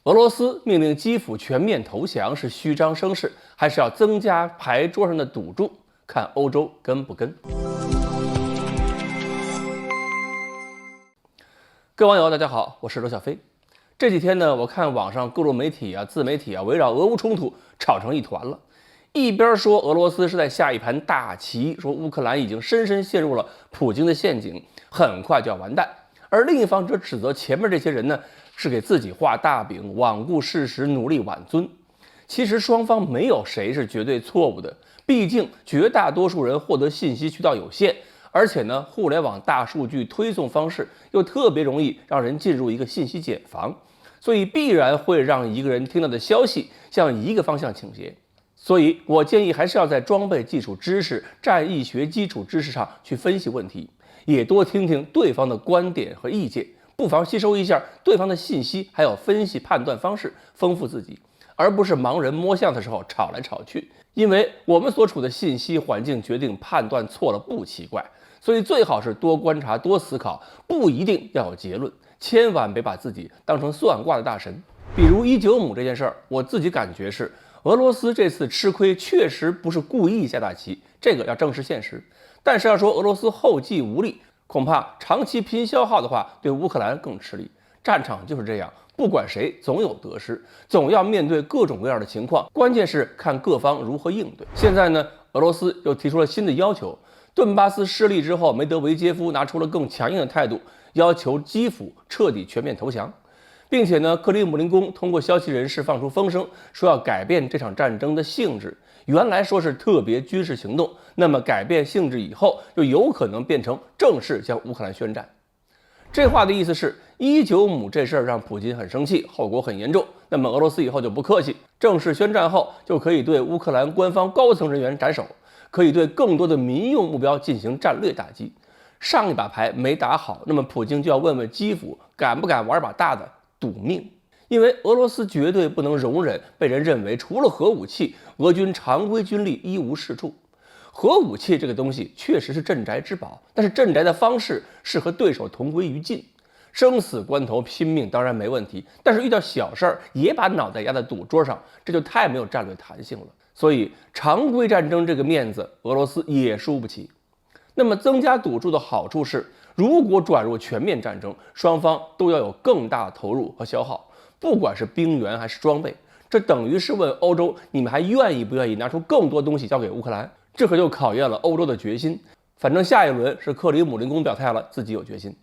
俄罗斯命令基辅全面投降是虚张声势，还是要增加牌桌上的赌注？看欧洲跟不跟。各位网友，大家好，我是罗小飞。这几天呢，我看网上各路媒体自媒体围绕俄乌冲突吵成一团了。一边说俄罗斯是在下一盘大棋，说乌克兰已经深深陷入了普京的陷阱，很快就要完蛋；而另一方则指责前面这些人呢是给自己画大饼，罔顾事实，努力挽尊。其实双方没有谁是绝对错误的，毕竟绝大多数人获得信息渠道有限，而且呢，互联网大数据推送方式又特别容易让人进入一个信息茧房，所以必然会让一个人听到的消息向一个方向倾斜。所以我建议还是要在装备基础知识、战役学基础知识上去分析问题，也多听听对方的观点和意见，不妨吸收一下对方的信息，还有分析判断方式，丰富自己，而不是盲人摸象的时候吵来吵去。因为我们所处的信息环境决定判断错了不奇怪，所以最好是多观察、多思考，不一定要有结论，千万别把自己当成算卦的大神。比如195亩这件事儿，我自己感觉是俄罗斯这次吃亏确实不是故意下大棋，这个要正视现实。但是要说俄罗斯后继无力，恐怕长期拼消耗的话，对乌克兰更吃力。战场就是这样，不管谁总有得失，总要面对各种各样的情况，关键是看各方如何应对。现在呢，俄罗斯又提出了新的要求，顿巴斯失利之后，梅德韦杰夫拿出了更强硬的态度，要求基辅彻底全面投降。并且呢，克里姆林宫通过消息人士放出风声，说要改变这场战争的性质。原来说是特别军事行动，那么改变性质以后，就有可能变成正式向乌克兰宣战。这话的意思是，195亩这事儿让普京很生气，后果很严重。那么俄罗斯以后就不客气，正式宣战后就可以对乌克兰官方高层人员斩首，可以对更多的民用目标进行战略打击。上一把牌没打好，那么普京就要问问基辅敢不敢玩把大的，赌命。因为俄罗斯绝对不能容忍被人认为除了核武器，俄军常规军力一无是处。核武器这个东西确实是镇宅之宝，但是镇宅的方式是和对手同归于尽。生死关头拼命当然没问题，但是遇到小事儿也把脑袋压在赌桌上，这就太没有战略弹性了。所以常规战争这个面子，俄罗斯也输不起。那么增加赌注的好处是，如果转入全面战争，双方都要有更大的投入和消耗，不管是兵员还是装备。这等于是问欧洲，你们还愿意不愿意拿出更多东西交给乌克兰？这可就考验了欧洲的决心。反正下一轮是克里姆林宫表态了，自己有决心。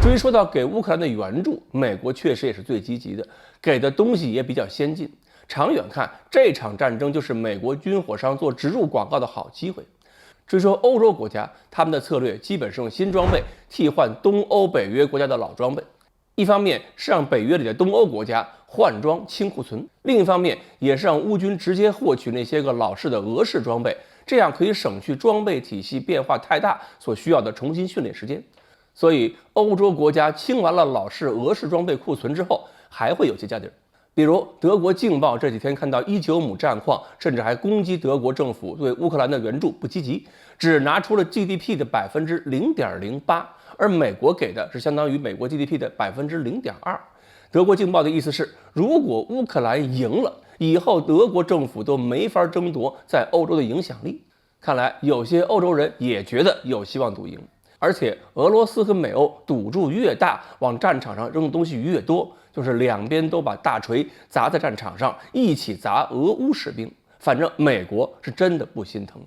至于说到给乌克兰的援助，美国确实也是最积极的，给的东西也比较先进。长远看，这场战争就是美国军火商做植入广告的好机会。至于说欧洲国家，他们的策略基本是用新装备替换东欧北约国家的老装备，一方面是让北约里的东欧国家换装清库存，另一方面也是让乌军直接获取那些个老式的俄式装备，这样可以省去装备体系变化太大所需要的重新训练时间。所以欧洲国家清完了老式俄式装备库存之后，还会有些家底儿。比如德国《镜报》这几天看到195亩战况，甚至还攻击德国政府对乌克兰的援助不积极，只拿出了 GDP 的 0.08%， 而美国给的是相当于美国 GDP 的 0.2%。德国《镜报》的意思是，如果乌克兰赢了，以后德国政府都没法争夺在欧洲的影响力。看来有些欧洲人也觉得有希望赌赢，而且俄罗斯和美欧赌注越大，往战场上扔的东西越多，就是两边都把大锤砸在战场上，一起砸俄乌士兵。反正美国是真的不心疼。